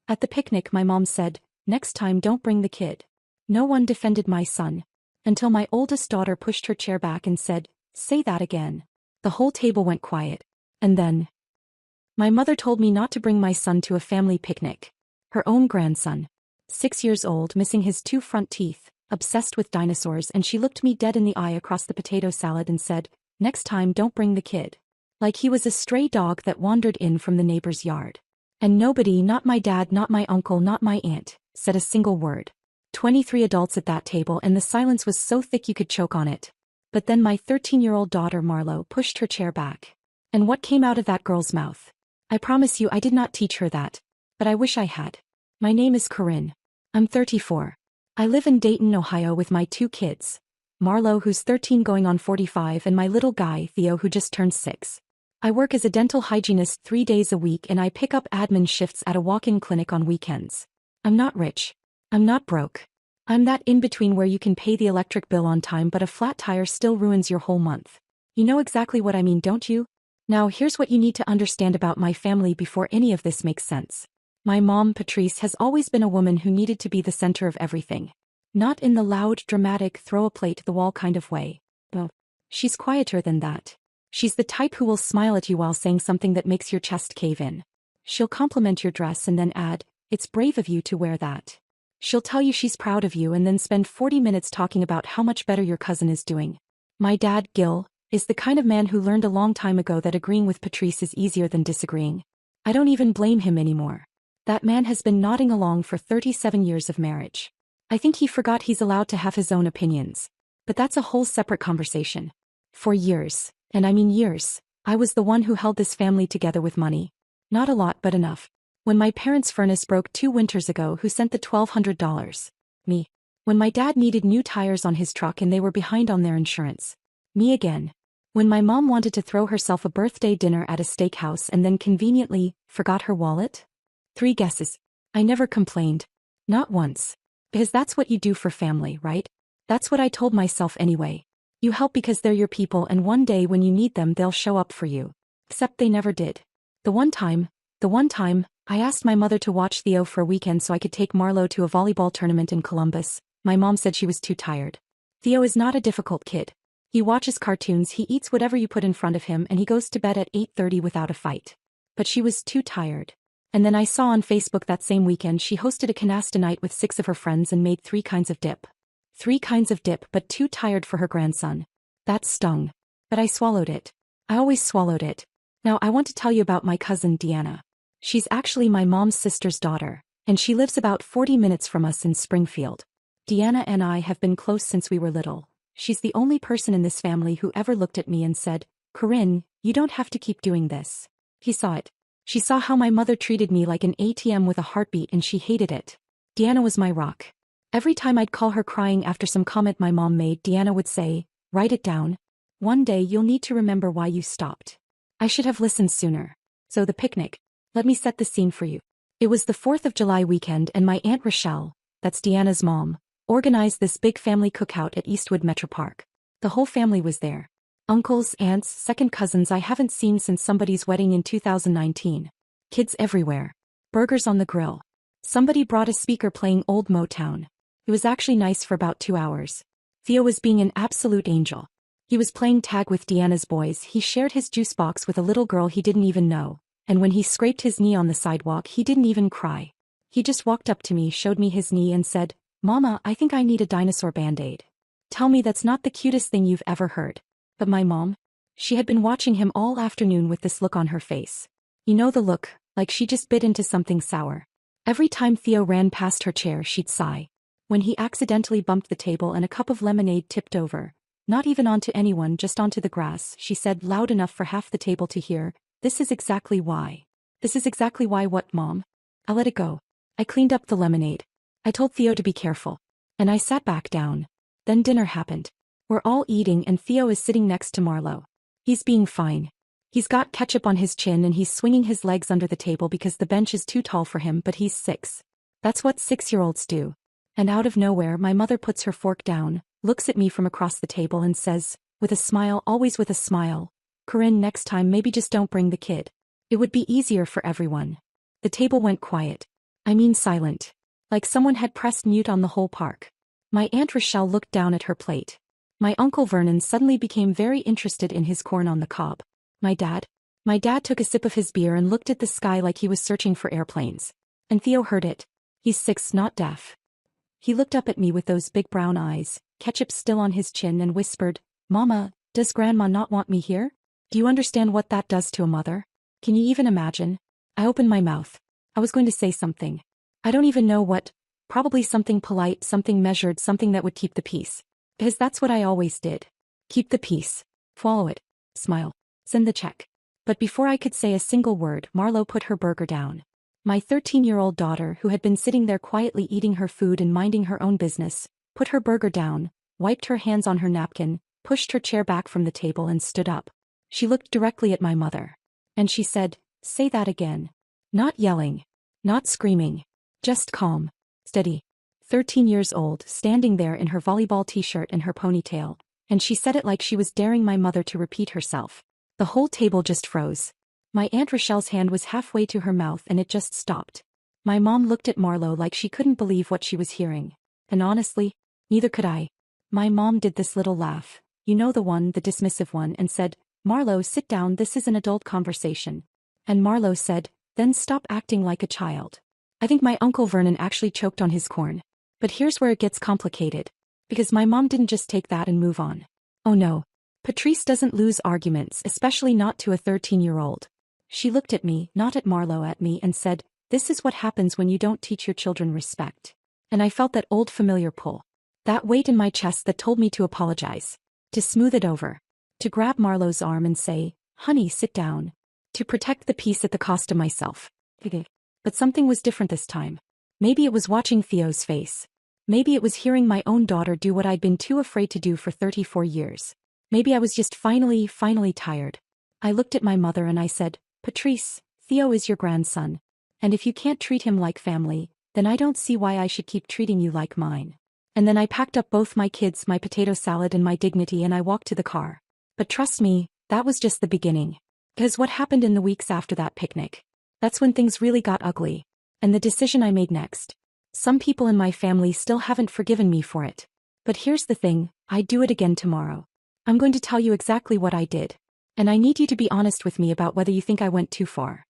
At the picnic my mom said, "Next time don't bring the kid." No one defended my son. Until my oldest daughter pushed her chair back and said, "Say that again." The whole table went quiet. And then my mother told me not to bring my son to a family picnic. Her own grandson. 6 years old, missing his 2 front teeth, obsessed with dinosaurs, and she looked me dead in the eye across the potato salad and said, "Next time don't bring the kid." Like he was a stray dog that wandered in from the neighbor's yard. And nobody, not my dad, not my uncle, not my aunt, said a single word. 23 adults at that table, and the silence was so thick you could choke on it. But then my 13-year-old daughter Marlo pushed her chair back. And what came out of that girl's mouth? I promise you I did not teach her that. But I wish I had. My name is Corinne. I'm 34. I live in Dayton, Ohio with my 2 kids. Marlo, who's 13 going on 45, and my little guy, Theo, who just turned 6. I work as a dental hygienist 3 days a week, and I pick up admin shifts at a walk-in clinic on weekends. I'm not rich. I'm not broke. I'm that in-between where you can pay the electric bill on time but a flat tire still ruins your whole month. You know exactly what I mean, don't you? Now here's what you need to understand about my family before any of this makes sense. My mom, Patrice, has always been a woman who needed to be the center of everything. Not in the loud, dramatic, throw a plate to the wall kind of way. No. She's quieter than that. She's the type who will smile at you while saying something that makes your chest cave in. She'll compliment your dress and then add, "It's brave of you to wear that." She'll tell you she's proud of you and then spend 40 minutes talking about how much better your cousin is doing. My dad, Gil, is the kind of man who learned a long time ago that agreeing with Patrice is easier than disagreeing. I don't even blame him anymore. That man has been nodding along for 37 years of marriage. I think he forgot he's allowed to have his own opinions. But that's a whole separate conversation. For years, and I mean years, I was the one who held this family together with money. Not a lot, but enough. When my parents' furnace broke 2 winters ago, who sent the $1,200? Me. When my dad needed new tires on his truck and they were behind on their insurance. Me again. When my mom wanted to throw herself a birthday dinner at a steakhouse and then conveniently forgot her wallet? 3 guesses. I never complained. Not once. Because that's what you do for family, right? That's what I told myself anyway. You help because they're your people, and one day when you need them they'll show up for you. Except they never did. The one time, I asked my mother to watch Theo for a weekend so I could take Marlo to a volleyball tournament in Columbus. My mom said she was too tired. Theo is not a difficult kid. He watches cartoons, he eats whatever you put in front of him, and he goes to bed at 8:30 without a fight. But she was too tired. And then I saw on Facebook that same weekend she hosted a canasta night with 6 of her friends and made 3 kinds of dip. 3 kinds of dip, but too tired for her grandson. That stung. But I swallowed it. I always swallowed it. Now I want to tell you about my cousin Deanna. She's actually my mom's sister's daughter, and she lives about 40 minutes from us in Springfield. Deanna and I have been close since we were little. She's the only person in this family who ever looked at me and said, "Corinne, you don't have to keep doing this." He saw it. She saw how my mother treated me like an ATM with a heartbeat, and she hated it. Deanna was my rock. Every time I'd call her crying after some comment my mom made, Deanna would say, "Write it down. One day you'll need to remember why you stopped." I should have listened sooner. So the picnic. Let me set the scene for you. It was the 4th of July weekend, and my Aunt Rochelle, that's Deanna's mom, organized this big family cookout at Eastwood Metro Park. The whole family was there. Uncles, aunts, second cousins I haven't seen since somebody's wedding in 2019. Kids everywhere. Burgers on the grill. Somebody brought a speaker playing old Motown. It was actually nice for about 2 hours. Theo was being an absolute angel. He was playing tag with Deanna's boys, he shared his juice box with a little girl he didn't even know, and when he scraped his knee on the sidewalk he didn't even cry. He just walked up to me, showed me his knee and said, "Mama, I think I need a dinosaur band-aid." Tell me that's not the cutest thing you've ever heard. But my mom? She had been watching him all afternoon with this look on her face. You know the look, like she just bit into something sour. Every time Theo ran past her chair she'd sigh. When he accidentally bumped the table and a cup of lemonade tipped over, not even onto anyone, just onto the grass, she said loud enough for half the table to hear, "This is exactly why." "This is exactly why what, Mom?" I let it go. I cleaned up the lemonade. I told Theo to be careful. And I sat back down. Then dinner happened. We're all eating and Theo is sitting next to Marlo. He's being fine. He's got ketchup on his chin and he's swinging his legs under the table because the bench is too tall for him, but he's 6. That's what 6-year-olds do. And out of nowhere my mother puts her fork down, looks at me from across the table and says, with a smile, always with a smile, "Corinne, next time maybe just don't bring the kid. It would be easier for everyone." The table went quiet. I mean silent. Like someone had pressed mute on the whole park. My Aunt Rochelle looked down at her plate. My Uncle Vernon suddenly became very interested in his corn on the cob. My dad? My dad took a sip of his beer and looked at the sky like he was searching for airplanes. And Theo heard it. He's 6, not deaf. He looked up at me with those big brown eyes, ketchup still on his chin, and whispered, "Mama, does Grandma not want me here? Do you understand what that does to a mother? Can you even imagine?" I opened my mouth. I was going to say something. I don't even know what, probably something polite, something measured, something that would keep the peace. Because that's what I always did. Keep the peace. Swallow it. Smile. Send the check. But before I could say a single word, Marlo put her burger down. My 13-year-old daughter, who had been sitting there quietly eating her food and minding her own business, put her burger down, wiped her hands on her napkin, pushed her chair back from the table and stood up. She looked directly at my mother. And she said, "Say that again." Not yelling. Not screaming. Just calm. Steady. 13 years old, standing there in her volleyball t-shirt and her ponytail, and she said it like she was daring my mother to repeat herself. The whole table just froze. My Aunt Rochelle's hand was halfway to her mouth and it just stopped. My mom looked at Marlo like she couldn't believe what she was hearing. And honestly, neither could I. My mom did this little laugh, you know, the one, the dismissive one, and said, "Marlo, sit down, this is an adult conversation." And Marlo said, "Then stop acting like a child." I think my Uncle Vernon actually choked on his corn. But here's where it gets complicated. Because my mom didn't just take that and move on. Oh no. Patrice doesn't lose arguments, especially not to a 13-year-old. She looked at me, not at Marlo, at me, and said, "This is what happens when you don't teach your children respect." And I felt that old familiar pull. That weight in my chest that told me to apologize. To smooth it over. To grab Marlo's arm and say, "Honey, sit down." To protect the peace at the cost of myself. But something was different this time. Maybe it was watching Theo's face. Maybe it was hearing my own daughter do what I'd been too afraid to do for 34 years. Maybe I was just finally tired. I looked at my mother and I said, "Patrice, Theo is your grandson. And if you can't treat him like family, then I don't see why I should keep treating you like mine." And then I packed up both my kids, my potato salad and my dignity, and I walked to the car. But trust me, that was just the beginning. Because what happened in the weeks after that picnic? That's when things really got ugly. And the decision I made next. Some people in my family still haven't forgiven me for it. But here's the thing, I'd do it again tomorrow. I'm going to tell you exactly what I did. And I need you to be honest with me about whether you think I went too far.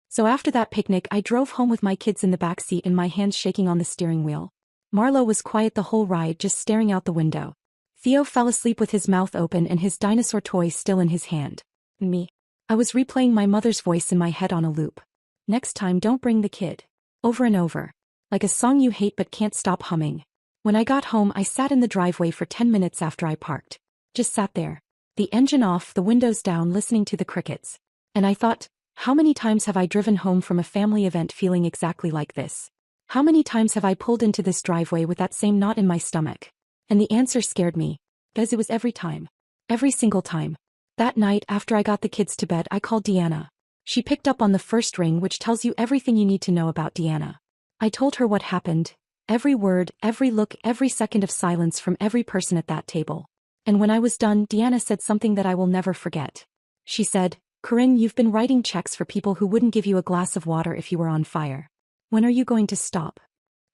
So after that picnic, I drove home with my kids in the back seat and my hands shaking on the steering wheel. Marlo was quiet the whole ride, just staring out the window. Theo fell asleep with his mouth open and his dinosaur toy still in his hand. Me. I was replaying my mother's voice in my head on a loop. "Next time, don't bring the kid." Over and over. Like a song you hate but can't stop humming. When I got home, I sat in the driveway for 10 minutes after I parked. Just sat there. The engine off, the windows down, listening to the crickets. And I thought, how many times have I driven home from a family event feeling exactly like this? How many times have I pulled into this driveway with that same knot in my stomach? And the answer scared me. Because it was every time. Every single time. That night, after I got the kids to bed, I called Deanna. She picked up on the first ring, which tells you everything you need to know about Deanna. I told her what happened. Every word, every look, every second of silence from every person at that table. And when I was done, Deanna said something that I will never forget. She said, "Corinne, you've been writing checks for people who wouldn't give you a glass of water if you were on fire. When are you going to stop?"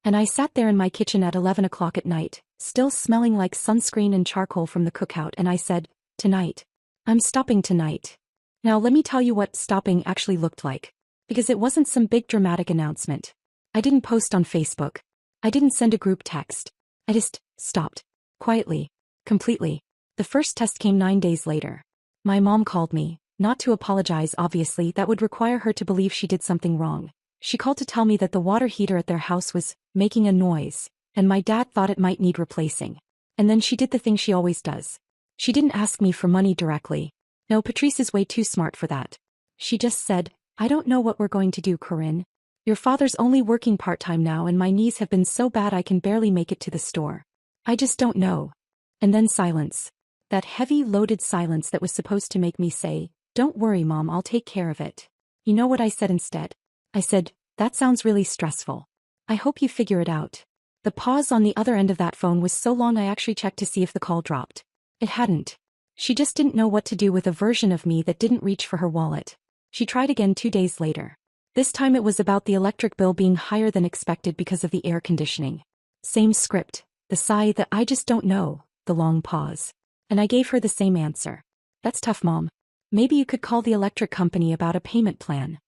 And I sat there in my kitchen at 11 o'clock at night, still smelling like sunscreen and charcoal from the cookout, and I said, "Tonight. I'm stopping tonight." Now let me tell you what stopping actually looked like. Because it wasn't some big dramatic announcement. I didn't post on Facebook. I didn't send a group text. I just stopped. Quietly. Completely. The first test came 9 days later. My mom called me, not to apologize, obviously, that would require her to believe she did something wrong. She called to tell me that the water heater at their house was making a noise, and my dad thought it might need replacing. And then she did the thing she always does. She didn't ask me for money directly. No, Patrice is way too smart for that. She just said, "I don't know what we're going to do, Corinne. Your father's only working part-time now and my knees have been so bad I can barely make it to the store. I just don't know." And then silence. That heavy, loaded silence that was supposed to make me say, "Don't worry, Mom, I'll take care of it." You know what I said instead? I said, "That sounds really stressful. I hope you figure it out." The pause on the other end of that phone was so long I actually checked to see if the call dropped. It hadn't. She just didn't know what to do with a version of me that didn't reach for her wallet. She tried again 2 days later. This time it was about the electric bill being higher than expected because of the air conditioning. Same script, the sigh, the I just don't know, the long pause. And I gave her the same answer. That's tough, Mom. Maybe you could call the electric company about a payment plan.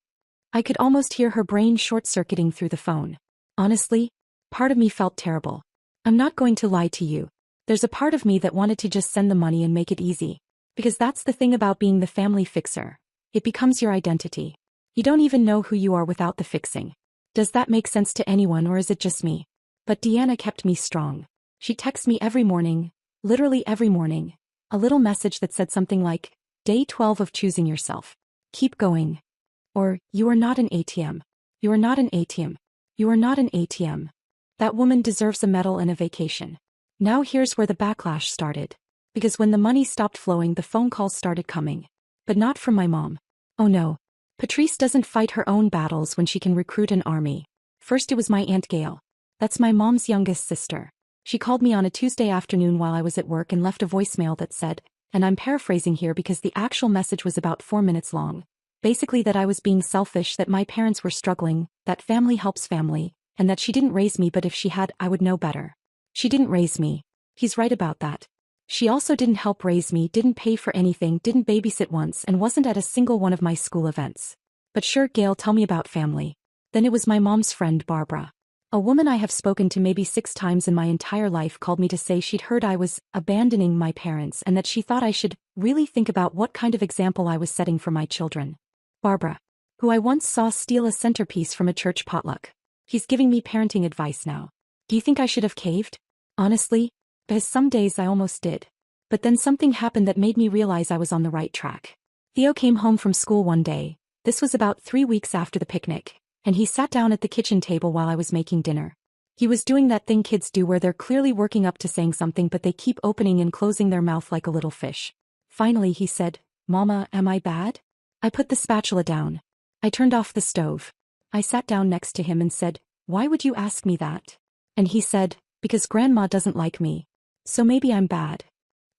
I could almost hear her brain short-circuiting through the phone. Honestly, part of me felt terrible. I'm not going to lie to you. There's a part of me that wanted to just send the money and make it easy. Because that's the thing about being the family fixer. It becomes your identity. You don't even know who you are without the fixing. Does that make sense to anyone, or is it just me? But Deanna kept me strong. She texts me every morning, literally every morning, a little message that said something like, Day 12 of choosing yourself. Keep going. Or, you are not an ATM. You are not an ATM. You are not an ATM. That woman deserves a medal and a vacation. Now here's where the backlash started. Because when the money stopped flowing, the phone calls started coming. But not from my mom. Oh no. Patrice doesn't fight her own battles when she can recruit an army. First it was my Aunt Gail. That's my mom's youngest sister. She called me on a Tuesday afternoon while I was at work and left a voicemail that said, and I'm paraphrasing here because the actual message was about 4 minutes long. Basically that I was being selfish, that my parents were struggling, that family helps family, and that she didn't raise me, but if she had, I would know better. She didn't raise me. He's right about that. She also didn't help raise me, didn't pay for anything, didn't babysit once, and wasn't at a single one of my school events. But sure, Gail, tell me about family. Then it was my mom's friend Barbara. A woman I have spoken to maybe 6 times in my entire life called me to say she'd heard I was abandoning my parents and that she thought I should really think about what kind of example I was setting for my children. Barbara, who I once saw steal a centerpiece from a church potluck. He's giving me parenting advice now. Do you think I should have caved? Honestly? Because some days I almost did. But then something happened that made me realize I was on the right track. Theo came home from school one day. This was about 3 weeks after the picnic. And he sat down at the kitchen table while I was making dinner. He was doing that thing kids do where they're clearly working up to saying something but they keep opening and closing their mouth like a little fish. Finally he said, Mama, am I bad? I put the spatula down. I turned off the stove. I sat down next to him and said, Why would you ask me that? And he said, Because Grandma doesn't like me. So maybe I'm bad.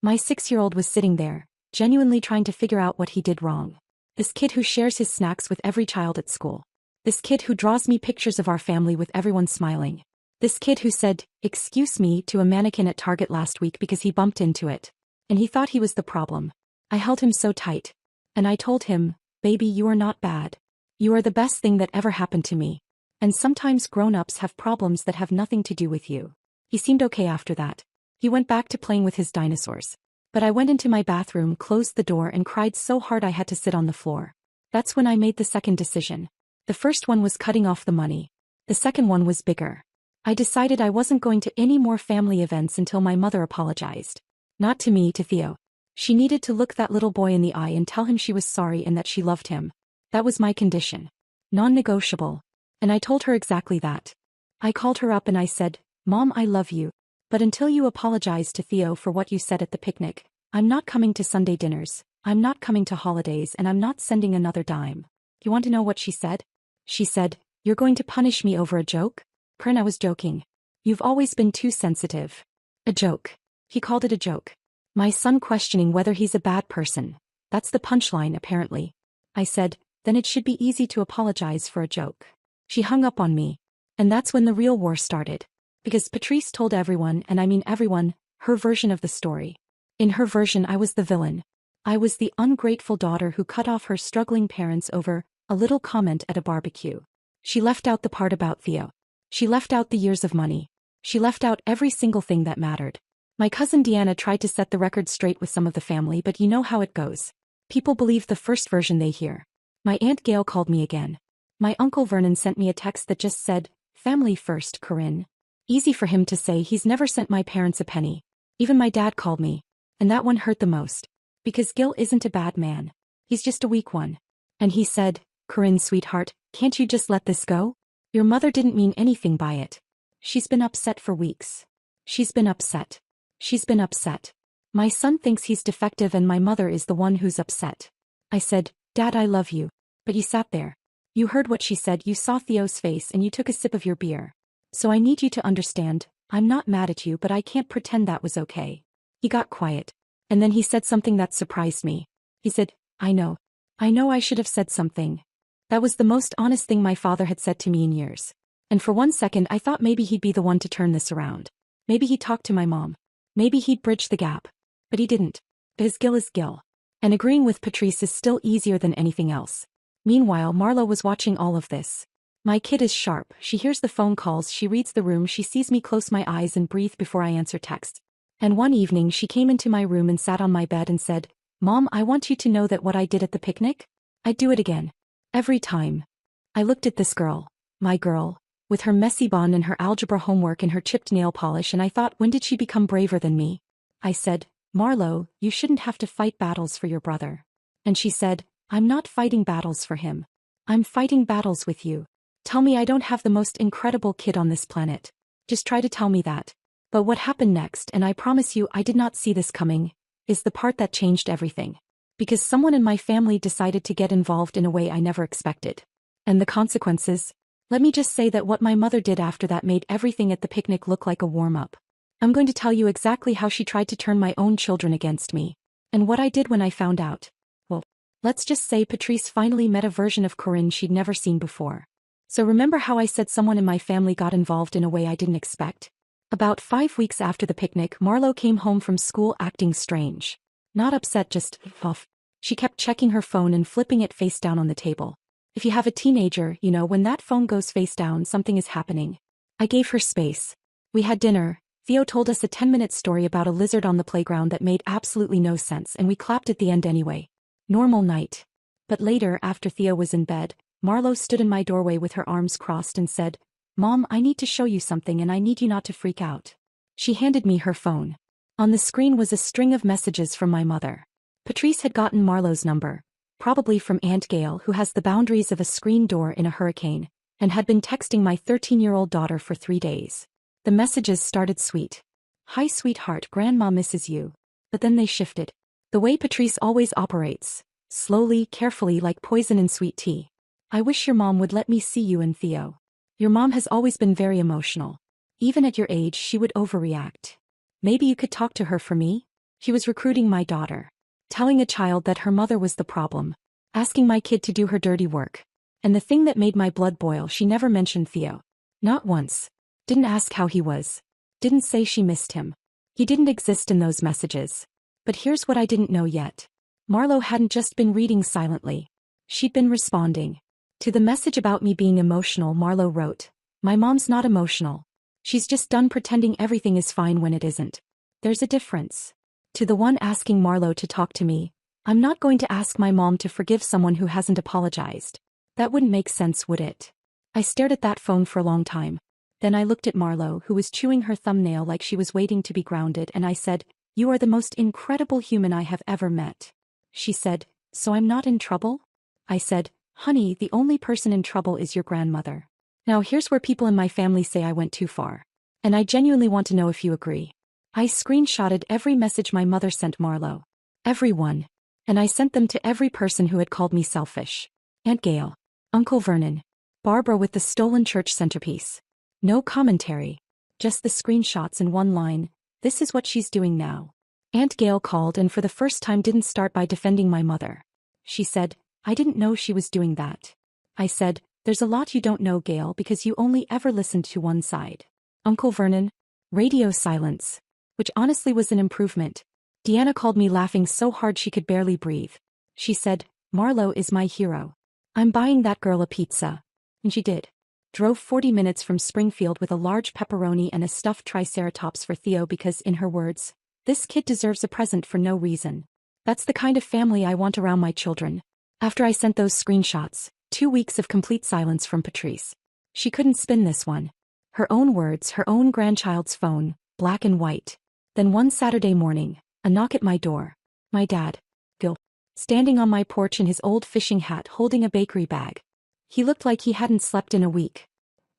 My 6-year-old was sitting there, genuinely trying to figure out what he did wrong. This kid who shares his snacks with every child at school. This kid who draws me pictures of our family with everyone smiling. This kid who said, excuse me, to a mannequin at Target last week because he bumped into it. And he thought he was the problem. I held him so tight. And I told him, baby, you are not bad. You are the best thing that ever happened to me. And sometimes grown-ups have problems that have nothing to do with you. He seemed okay after that. He went back to playing with his dinosaurs. But I went into my bathroom, closed the door and cried so hard I had to sit on the floor. That's when I made the second decision. The first one was cutting off the money. The second one was bigger. I decided I wasn't going to any more family events until my mother apologized. Not to me, to Theo. She needed to look that little boy in the eye and tell him she was sorry and that she loved him. That was my condition. Non-negotiable. And I told her exactly that. I called her up and I said, Mom, I love you. But until you apologize to Theo for what you said at the picnic, I'm not coming to Sunday dinners, I'm not coming to holidays, and I'm not sending another dime. You want to know what she said? She said, You're going to punish me over a joke? Corinne, I was joking. You've always been too sensitive. A joke. He called it a joke. My son questioning whether he's a bad person. That's the punchline, apparently. I said, Then it should be easy to apologize for a joke. She hung up on me. And that's when the real war started. Because Patrice told everyone, and I mean everyone, her version of the story. In her version, I was the villain. I was the ungrateful daughter who cut off her struggling parents over a little comment at a barbecue. She left out the part about Theo. She left out the years of money. She left out every single thing that mattered. My cousin Deanna tried to set the record straight with some of the family, but you know how it goes. People believe the first version they hear. My Aunt Gail called me again. My Uncle Vernon sent me a text that just said, Family first, Corinne. Easy for him to say, he's never sent my parents a penny. Even my dad called me. And that one hurt the most. Because Gil isn't a bad man. He's just a weak one. And he said, Corinne, sweetheart, can't you just let this go? Your mother didn't mean anything by it. She's been upset for weeks. She's been upset. She's been upset. My son thinks he's defective and my mother is the one who's upset. I said, Dad, I love you. But you sat there. You heard what she said, you saw Theo's face and you took a sip of your beer. So I need you to understand, I'm not mad at you, but I can't pretend that was okay. He got quiet. And then he said something that surprised me. He said, I know I should have said something. That was the most honest thing my father had said to me in years. And for 1 second I thought maybe he'd be the one to turn this around. Maybe he'd talk to my mom. Maybe he'd bridge the gap. But he didn't. His Gil is Gil. And agreeing with Patrice is still easier than anything else. Meanwhile, Marlo was watching all of this. My kid is sharp, she hears the phone calls, she reads the room, she sees me close my eyes and breathe before I answer texts. And one evening she came into my room and sat on my bed and said, "Mom, I want you to know that what I did at the picnic? I'd do it again. Every time." I looked at this girl, my girl, with her messy bun and her algebra homework and her chipped nail polish, and I thought, when did she become braver than me? I said, "Marlo, you shouldn't have to fight battles for your brother." And she said, "I'm not fighting battles for him. I'm fighting battles with you. Tell me I don't have the most incredible kid on this planet. Just try to tell me that." But what happened next, and I promise you I did not see this coming, is the part that changed everything. Because someone in my family decided to get involved in a way I never expected. And the consequences? Let me just say that what my mother did after that made everything at the picnic look like a warm-up. I'm going to tell you exactly how she tried to turn my own children against me. And what I did when I found out. Well, let's just say Patrice finally met a version of Corinne she'd never seen before. So remember how I said someone in my family got involved in a way I didn't expect? About 5 weeks after the picnic, Marlo came home from school acting strange. Not upset, just off. She kept checking her phone and flipping it face down on the table. If you have a teenager, you know when that phone goes face down, something is happening. I gave her space. We had dinner. Theo told us a 10-minute story about a lizard on the playground that made absolutely no sense, and we clapped at the end anyway. Normal night. But later, after Theo was in bed, Marlo stood in my doorway with her arms crossed and said, "Mom, I need to show you something and I need you not to freak out." She handed me her phone. On the screen was a string of messages from my mother. Patrice had gotten Marlo's number, probably from Aunt Gail, who has the boundaries of a screen door in a hurricane, and had been texting my 13-year-old daughter for 3 days. The messages started sweet. "Hi sweetheart, Grandma misses you." But then they shifted. The way Patrice always operates. Slowly, carefully, like poison in sweet tea. "I wish your mom would let me see you and Theo. Your mom has always been very emotional. Even at your age she would overreact. Maybe you could talk to her for me?" She was recruiting my daughter. Telling a child that her mother was the problem. Asking my kid to do her dirty work. And the thing that made my blood boil, she never mentioned Theo. Not once. Didn't ask how he was. Didn't say she missed him. He didn't exist in those messages. But here's what I didn't know yet. Marlo hadn't just been reading silently. She'd been responding. To the message about me being emotional, Marlo wrote, "My mom's not emotional. She's just done pretending everything is fine when it isn't. There's a difference." To the one asking Marlo to talk to me, "I'm not going to ask my mom to forgive someone who hasn't apologized. That wouldn't make sense, would it?" I stared at that phone for a long time. Then I looked at Marlo, who was chewing her thumbnail like she was waiting to be grounded, and I said, "You are the most incredible human I have ever met." She said, "So I'm not in trouble?" I said, "Honey, the only person in trouble is your grandmother." Now here's where people in my family say I went too far. And I genuinely want to know if you agree. I screenshotted every message my mother sent Marlo. Every one. And I sent them to every person who had called me selfish. Aunt Gail. Uncle Vernon. Barbara with the stolen church centerpiece. No commentary. Just the screenshots and one line, "This is what she's doing now." Aunt Gail called and for the first time didn't start by defending my mother. She said, "I didn't know she was doing that." I said, "There's a lot you don't know, Gail, because you only ever listened to one side." Uncle Vernon. Radio silence. Which honestly was an improvement. Deanna called me laughing so hard she could barely breathe. She said, "Marlo is my hero. I'm buying that girl a pizza." And she did. Drove 40 minutes from Springfield with a large pepperoni and a stuffed triceratops for Theo because, in her words, "This kid deserves a present for no reason." That's the kind of family I want around my children. After I sent those screenshots, 2 weeks of complete silence from Patrice. She couldn't spin this one. Her own words, her own grandchild's phone, black and white. Then one Saturday morning, a knock at my door. My dad, Gil, standing on my porch in his old fishing hat holding a bakery bag. He looked like he hadn't slept in a week.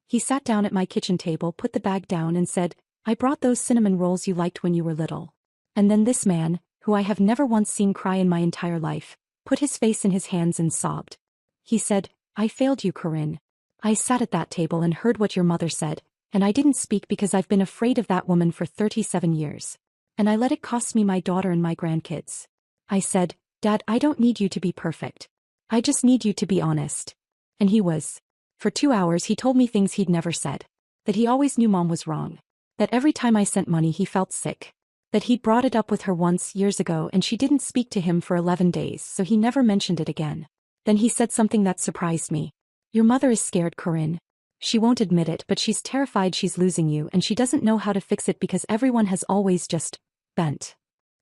He sat down at my kitchen table, put the bag down and said, "I brought those cinnamon rolls you liked when you were little." And then this man, who I have never once seen cry in my entire life, put his face in his hands and sobbed. He said, "I failed you, Corinne. I sat at that table and heard what your mother said, and I didn't speak because I've been afraid of that woman for 37 years. And I let it cost me my daughter and my grandkids." I said, "Dad, I don't need you to be perfect. I just need you to be honest." And he was. For 2 hours he told me things he'd never said. That he always knew mom was wrong. That every time I sent money he felt sick. That he'd brought it up with her once years ago and she didn't speak to him for 11 days so he never mentioned it again. Then he said something that surprised me. Your mother is scared, Corinne. She won't admit it but she's terrified she's losing you and she doesn't know how to fix it because everyone has always just bent.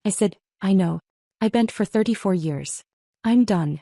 I said, I know. I bent for 34 years. I'm done.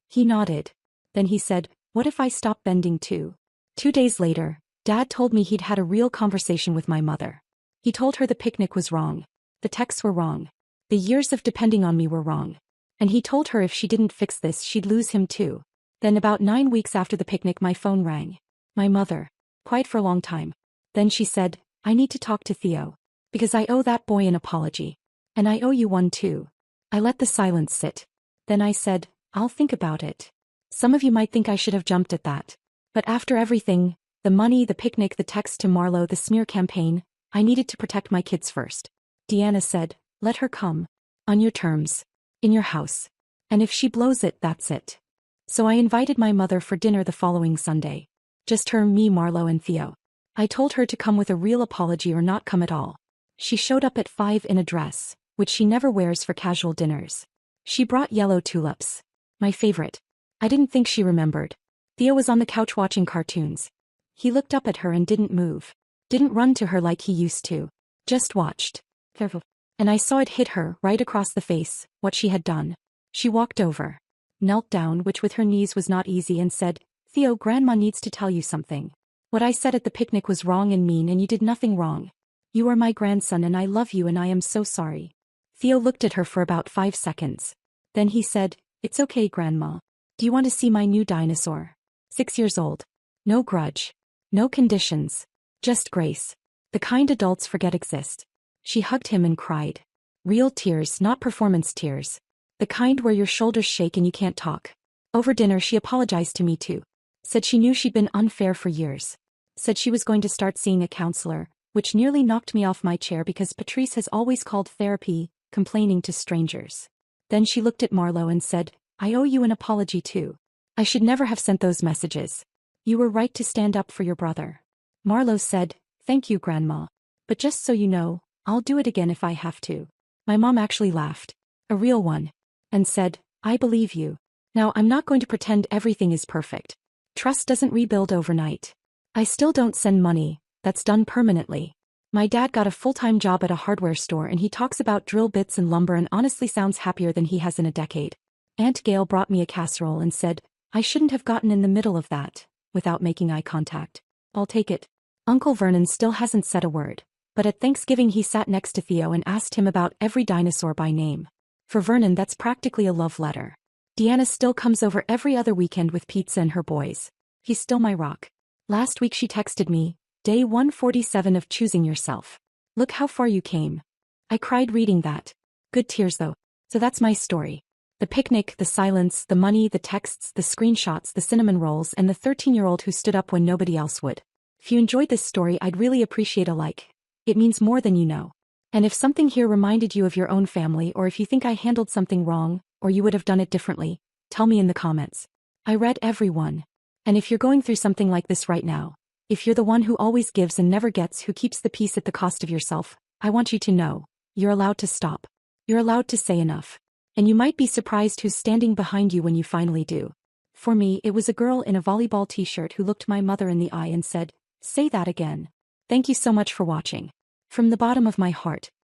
He nodded. Then he said, what if I stop bending too? 2 days later, Dad told me he'd had a real conversation with my mother. He told her the picnic was wrong. The texts were wrong. The years of depending on me were wrong. And he told her if she didn't fix this she'd lose him too. Then about 9 weeks after the picnic my phone rang. My mother. Quiet for a long time. Then she said, I need to talk to Theo. Because I owe that boy an apology. And I owe you one too. I let the silence sit. Then I said, I'll think about it. Some of you might think I should have jumped at that. But after everything, the money, the picnic, the text to Marlo, the smear campaign, I needed to protect my kids first. Deanna said, let her come. On your terms. In your house. And if she blows it, that's it. So I invited my mother for dinner the following Sunday. Just her, me, Marlo, and Theo. I told her to come with a real apology or not come at all. She showed up at 5 in a dress, which she never wears for casual dinners. She brought yellow tulips. My favorite. I didn't think she remembered. Theo was on the couch watching cartoons. He looked up at her and didn't move. Didn't run to her like he used to. Just watched. And I saw it hit her right across the face, what she had done. She walked over. Knelt down, which with her knees was not easy, and said, Theo, Grandma needs to tell you something. What I said at the picnic was wrong and mean and you did nothing wrong. You are my grandson and I love you and I am so sorry. Theo looked at her for about 5 seconds. Then he said, it's okay, Grandma. Do you want to see my new dinosaur? 6 years old. No grudge. No conditions. Just grace. The kind adults forget exist. She hugged him and cried. Real tears, not performance tears. The kind where your shoulders shake and you can't talk. Over dinner she apologized to me too. Said she knew she'd been unfair for years. Said she was going to start seeing a counselor, which nearly knocked me off my chair because Patrice has always called therapy complaining to strangers. Then she looked at Marlo and said, I owe you an apology too. I should never have sent those messages. You were right to stand up for your brother. Marlo said, thank you, Grandma. But just so you know, I'll do it again if I have to. My mom actually laughed. A real one. And said, I believe you. Now I'm not going to pretend everything is perfect. Trust doesn't rebuild overnight. I still don't send money, that's done permanently. My dad got a full-time job at a hardware store and he talks about drill bits and lumber and honestly sounds happier than he has in a decade. Aunt Gail brought me a casserole and said, I shouldn't have gotten in the middle of that, without making eye contact. I'll take it. Uncle Vernon still hasn't said a word, but at Thanksgiving he sat next to Theo and asked him about every dinosaur by name. For Vernon that's practically a love letter. Deanna still comes over every other weekend with pizza and her boys. He's still my rock. Last week she texted me, Day 147 of choosing yourself. Look how far you came. I cried reading that. Good tears though. So that's my story. The picnic, the silence, the money, the texts, the screenshots, the cinnamon rolls, and the 13-year-old who stood up when nobody else would. If you enjoyed this story, I'd really appreciate a like. It means more than you know. And if something here reminded you of your own family or if you think I handled something wrong, or you would have done it differently, tell me in the comments. I read every one. And if you're going through something like this right now, if you're the one who always gives and never gets, who keeps the peace at the cost of yourself, I want you to know, you're allowed to stop. You're allowed to say enough. And you might be surprised who's standing behind you when you finally do. For me, it was a girl in a volleyball t-shirt who looked my mother in the eye and said, say that again. Thank you so much for watching. From the bottom of my heart,